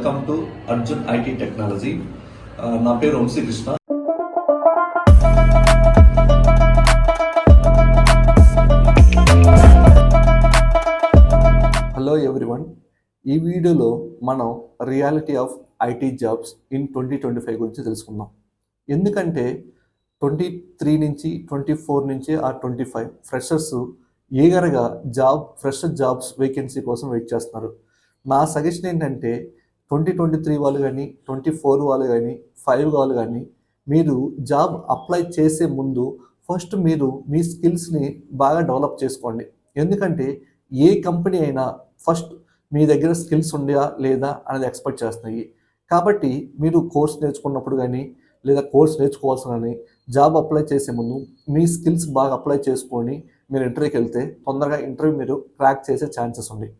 Welcome to Arjun IT technology. నా పేరు Vamsikrishna. Hello everyone, ఈ వీడియోలో మనం reality of IT jobs in 2025 గురించి తెలుసుకుందాం. ఎందుకంటే 23 నుంచి 24 నుంచి ఆ 25 ఫ్రెషర్స్ ఈగర్గా ఫ్రెషర్ జాబ్స్ వేకెన్సీ కోసం వెయిట్ చేస్తున్నారు. నా సజెషన్ ఏంటంటే 2023 వాళ్ళు కానీ 24 వాళ్ళు కానీ 5 వాళ్ళు కానీ మీరు జాబ్ అప్లై చేసే ముందు ఫస్ట్ మీరు మీ స్కిల్స్ని బాగా డెవలప్ చేసుకోండి. ఎందుకంటే ఏ కంపెనీ అయినా ఫస్ట్ మీ దగ్గర స్కిల్స్ ఉందా లేదా అనేది ఎక్స్పెక్ట్ చేస్తున్నాయి. కాబట్టి మీరు కోర్స్ నేర్చుకున్నప్పుడు కానీ లేదా కోర్స్ నేర్చుకోవాల్సిన కానీ జాబ్ అప్లై చేసే ముందు మీ స్కిల్స్ బాగా అప్లై చేసుకొని మీరు ఇంటర్వ్యూకి వెళ్తే తొందరగా ఇంటర్వ్యూ మీరు క్రాక్ చేసే ఛాన్సెస్ ఉంది.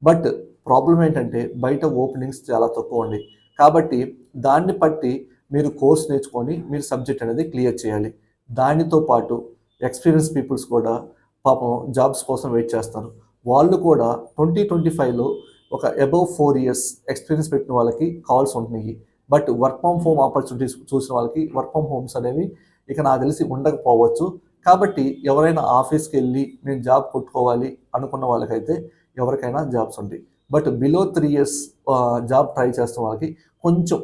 బట్ ప్రాబ్లం ఏంటంటే బయట ఓపెనింగ్స్ చాలా తక్కువ ఉంది. కాబట్టి దాన్ని బట్టి మీరు కోర్స్ నేర్చుకొని మీరు సబ్జెక్ట్ అనేది క్లియర్ చేయాలి. దానితో పాటు ఎక్స్పీరియన్స్ పీపుల్స్ కూడా పాపం జాబ్స్ కోసం వెయిట్ చేస్తారు. వాళ్ళు కూడా 2025లో ఒక అబవ్ 4 years ఎక్స్పీరియన్స్ పెట్టిన వాళ్ళకి కాల్స్ ఉంటున్నాయి. But work from home opportunities చూసిన వాళ్ళకి వర్క్ ఫ్రమ్ హోమ్స్ అనేవి ఇక నాకు తెలిసి ఉండకపోవచ్చు. కాబట్టి ఎవరైనా ఆఫీస్కి వెళ్ళి నేను జాబ్ కొట్టుకోవాలి అనుకున్న వాళ్ళకైతే ఎవరికైనా జాబ్స్ ఉంటాయి. But below 3 years job try చేస్తున్న వాళ్ళకి కొంచెం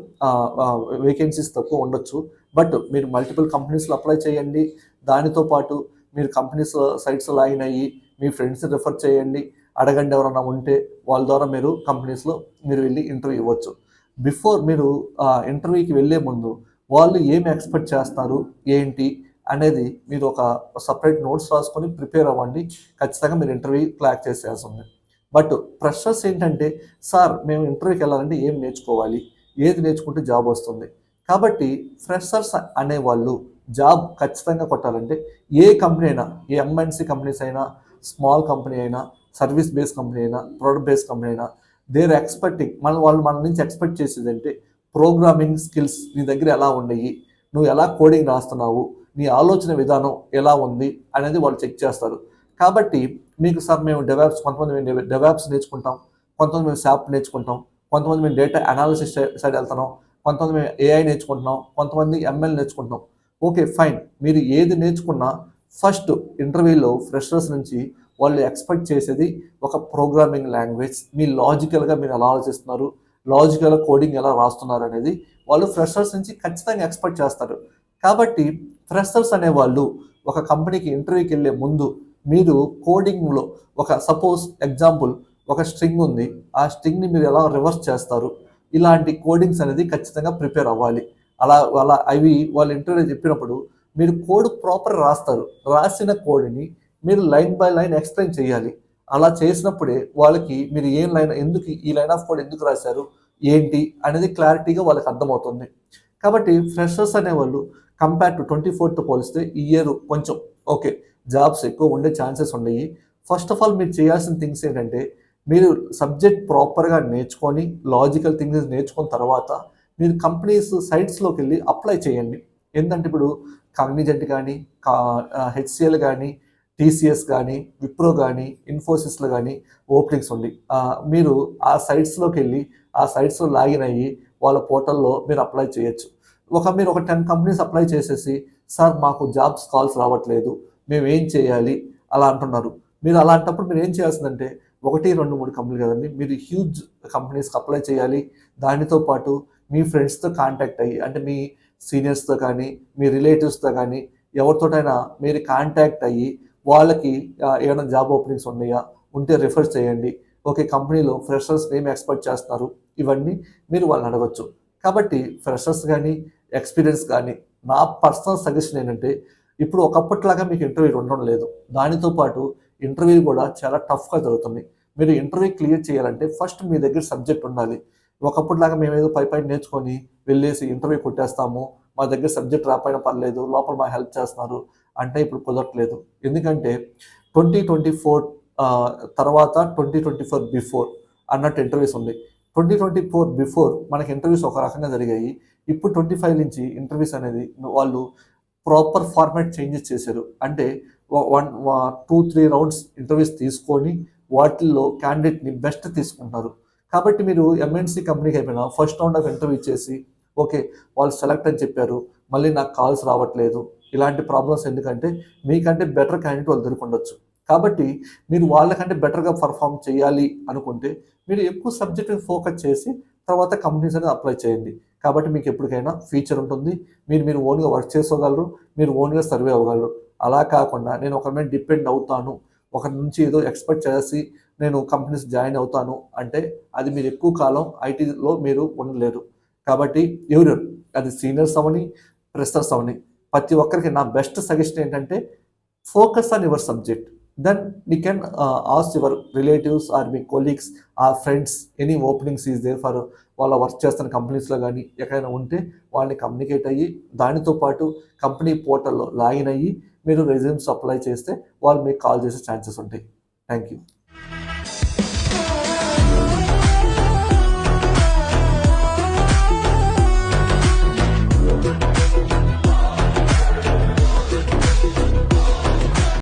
వేకెన్సీస్ తక్కువ ఉండొచ్చు. బట్ మీరు మల్టిపుల్ కంపెనీస్లో అప్లై చేయండి. దానితో పాటు మీరు కంపెనీస్ సైట్స్ లాగిన్ అయ్యి మీ ఫ్రెండ్స్ని రిఫర్ చేయండి, అడగండి ఎవరైనా ఉంటే వాళ్ళ ద్వారా మీరు కంపెనీస్లో మీరు వెళ్ళి ఇంటర్వ్యూ ఇవ్వచ్చు. బిఫోర్ మీరు ఇంటర్వ్యూకి వెళ్ళే ముందు వాళ్ళు ఏమి ఎక్స్పెక్ట్ చేస్తారు ఏంటి అనేది మీరు ఒక సపరేట్ నోట్స్ రాసుకొని ప్రిపేర్ అవ్వండి. ఖచ్చితంగా మీరు ఇంటర్వ్యూ క్లాక్ చేసేయాల్సి ఉంది. బట్ ఫ్రెషర్స్ ఏంటంటే సార్ మేము ఇంటర్వ్యూకి వెళ్ళాలంటే ఏం నేర్చుకోవాలి, ఏది నేర్చుకుంటే జాబ్ వస్తుంది. కాబట్టి ఫ్రెషర్స్ అనేవాళ్ళు జాబ్ ఖచ్చితంగా కొట్టాలంటే ఏ కంపెనీ అయినా, ఏ ఎంఎన్సీ కంపెనీస్ అయినా, స్మాల్ కంపెనీ అయినా, సర్వీస్ బేస్డ్ కంపెనీ అయినా, ప్రొడక్ట్ బేస్డ్ కంపెనీ అయినా, దేర్ ఎక్స్పెక్టింగ్ వాళ్ళు మన నుంచి ఎక్స్పెక్ట్ చేసేది అంటే ప్రోగ్రామింగ్ స్కిల్స్ నీ దగ్గర ఎలా ఉన్నాయి, నువ్వు ఎలా కోడింగ్ రాస్తున్నావు, నీ ఆలోచన విధానం ఎలా ఉంది అనేది వాళ్ళు చెక్ చేస్తారు. కాబట్టి మీకు సార్ మేము కొంతమంది మేము డెవాప్స్ నేర్చుకుంటాం, కొంతమంది మేము శాప్ నేర్చుకుంటాం, కొంతమంది మేము డేటా అనాలిసిస్ సైడ్ వెళ్తున్నాం, కొంతమంది మేము ఏఐ నేర్చుకుంటున్నాం, కొంతమంది ఎంఎల్ నేర్చుకుంటున్నాం. ఓకే ఫైన్, మీరు ఏది నేర్చుకున్నా ఫస్ట్ ఇంటర్వ్యూలో ఫ్రెషర్స్ నుంచి వాళ్ళు ఎక్స్పెక్ట్ చేసేది ఒక ప్రోగ్రామింగ్ లాంగ్వేజ్, మీ లాజికల్గా మీరు ఎలా ఆలోచిస్తున్నారు, లాజికల్ కోడింగ్ ఎలా రాస్తున్నారు అనేది వాళ్ళు ఫ్రెషర్స్ నుంచి ఖచ్చితంగా ఎక్స్పెక్ట్ చేస్తారు. కాబట్టి ఫ్రెషర్స్ అనేవాళ్ళు ఒక కంపెనీకి ఇంటర్వ్యూకి వెళ్ళే ముందు మీరు కోడింగ్లో ఒక సపోజ్ ఎగ్జాంపుల్ ఒక స్ట్రింగ్ ఉంది, ఆ స్ట్రింగ్ని మీరు ఎలా రివర్స్ చేస్తారు, ఇలాంటి కోడింగ్స్ అనేది ఖచ్చితంగా ప్రిపేర్ అవ్వాలి. అలా అవి వాళ్ళు ఇంటర్వ్యూ చెప్పినప్పుడు మీరు కోడ్ ప్రాపర్ రాస్తారు. రాసిన కోడ్ని మీరు లైన్ బై లైన్ ఎక్స్ప్లెయిన్ చేయాలి. అలా చేసినప్పుడే వాళ్ళకి మీరు ఏం లైన్ ఎందుకు ఈ లైన్ ఆఫ్ కోడ్ ఎందుకు రాశారు ఏంటి అనేది క్లారిటీగా వాళ్ళకి అర్థమవుతుంది. కాబట్టి ఫ్రెషర్స్ అనేవాళ్ళు కంపేర్ టు 24తో పోలిస్తే ఈ ఇయర్ కొంచెం ఓకే జాబ్స్ ఎక్కువ ఉండే ఛాన్సెస్ ఉన్నాయి. ఫస్ట్ ఆఫ్ ఆల్ మీరు చేయాల్సిన థింగ్స్ ఏంటంటే మీరు సబ్జెక్ట్ ప్రాపర్గా నేర్చుకొని లాజికల్ థింగ్స్ నేర్చుకున్న తర్వాత మీరు కంపెనీస్ సైట్స్లోకి వెళ్ళి అప్లై చేయండి. ఏంటంటే ఇప్పుడు కాగ్నిజెంట్ కానీ, హెచ్సిఎల్ కానీ, టీసీఎస్ కానీ, విప్రో కానీ, ఇన్ఫోసిస్లో కానీ ఓపెనింగ్స్ ఉంది. మీరు ఆ సైట్స్లోకి వెళ్ళి ఆ సైట్స్లో లాగిన్ అయ్యి వాళ్ళ పోర్టల్లో మీరు అప్లై చేయొచ్చు. మీరు ఒక 10 కంపెనీస్ అప్లై చేసేసి సార్ మాకు జాబ్స్ కాల్స్ రావట్లేదు, మేము ఏం చేయాలి అలా అంటున్నారు. మీరు అలాంటప్పుడు మీరు ఏం చేయాల్సిందంటే 1, 2, 3 కంపెనీలు కదండి, మీరు హ్యూజ్ కంపెనీస్కి అప్లై చేయాలి. దానితో పాటు మీ ఫ్రెండ్స్తో కాంటాక్ట్ అయ్యి, అంటే మీ సీనియర్స్తో కానీ, మీ రిలేటివ్స్తో కానీ ఎవరితోటైనా మీరు కాంటాక్ట్ అయ్యి వాళ్ళకి ఏమైనా జాబ్ ఓపెనింగ్స్ ఉన్నాయా, ఉంటే రిఫర్ చేయండి. ఓకే కంపెనీలో ఫ్రెషర్స్ ఏమి ఎక్స్పెక్ట్ చేస్తున్నారు, ఇవన్నీ మీరు వాళ్ళని అడగచ్చు. కాబట్టి ఫ్రెషర్స్ కానీ ఎక్స్పీరియన్స్ కానీ నా పర్సనల్ సజెషన్ ఏంటంటే ఇప్పుడు ఒకప్పటిలాగా మీకు ఇంటర్వ్యూ ఉండడం లేదు. దానితో పాటు ఇంటర్వ్యూ కూడా చాలా టఫ్గా జరుగుతుంది. మీరు ఇంటర్వ్యూ క్లియర్ చేయాలంటే ఫస్ట్ మీ దగ్గర సబ్జెక్ట్ ఉండాలి. ఒకప్పటిలాగా మేము ఏదో పై నేర్చుకొని వెళ్ళేసి ఇంటర్వ్యూ కొట్టేస్తాము, మా దగ్గర సబ్జెక్ట్ రాకపోయినా పర్లేదు లోపల మా హెల్ప్ చేస్తున్నారు అంటే ఇప్పుడు కుదరట్లేదు. ఎందుకంటే 2024 తర్వాత 2024 బిఫోర్ అన్నట్టు ఇంటర్వ్యూస్ ఉంది. 2024 బిఫోర్ మనకి ఇంటర్వ్యూస్ ఒక రకంగా జరిగాయి. ఇప్పుడు 25 నుంచి ఇంటర్వ్యూస్ అనేది వాళ్ళు ప్రాపర్ ఫార్మాట్ చేంజెస్ చేశారు. అంటే 2-3 రౌండ్స్ ఇంటర్వ్యూస్ తీసుకొని వాటిల్లో క్యాండిడేట్ని బెస్ట్ తీసుకుంటారు. కాబట్టి మీరు ఎంఎన్సీ కంపెనీకి అయిపోయినా ఫస్ట్ రౌండ్ ఆఫ్ ఇంటర్వ్యూ చేసి ఓకే వాళ్ళు సెలెక్ట్ అని చెప్పారు, మళ్ళీ నాకు కాల్స్ రావట్లేదు, ఇలాంటి ప్రాబ్లమ్స్ ఎందుకంటే మీకంటే బెటర్ క్యాండిడేట్ వాళ్ళు దొరికొండొచ్చు. కాబట్టి మీరు వాళ్ళకంటే బెటర్గా పర్ఫామ్ చేయాలి అనుకుంటే మీరు ఎక్కువ సబ్జెక్ట్ ఫోకస్ చేసి తర్వాత కంపెనీస్ అనేది అప్లై చేయండి. కాబట్టి మీకు ఎప్పటికైనా ఫ్యూచర్ ఉంటుంది. మీరు ఓన్గా వర్క్ చేసుకోగలరు, మీరు ఓన్గా సర్వే అవ్వగలరు. అలా కాకుండా నేను ఒకరి మీద డిపెండ్ అవుతాను, ఒకరి నుంచి ఏదో ఎక్స్పెక్ట్ చేసి నేను కంపెనీస్ జాయిన్ అవుతాను అంటే అది మీరు ఎక్కువ కాలం ఐటీలో మీరు ఉండలేరు. కాబట్టి ఎవరు అది సీనియర్స్ అవని, ఫ్రెషర్స్ అవని, ప్రతి ఒక్కరికి నా బెస్ట్ సజెషన్ ఏంటంటే focus on your subject. Then you can ask your relatives or మీ colleagues or friends any openings is there for వాళ్ళ వర్క్ చేస్తున్న కంపెనీస్లో కానీ ఎక్కడైనా ఉంటే వాళ్ళని కమ్యూనికేట్ అయ్యి దానితో పాటు కంపెనీ పోర్టల్లో లాగిన్ అయ్యి మీరు రెజ్యూమ్స్ అప్లై చేస్తే వాళ్ళు మీకు కాల్ చేసే ఛాన్సెస్ ఉంటాయి. Thank you.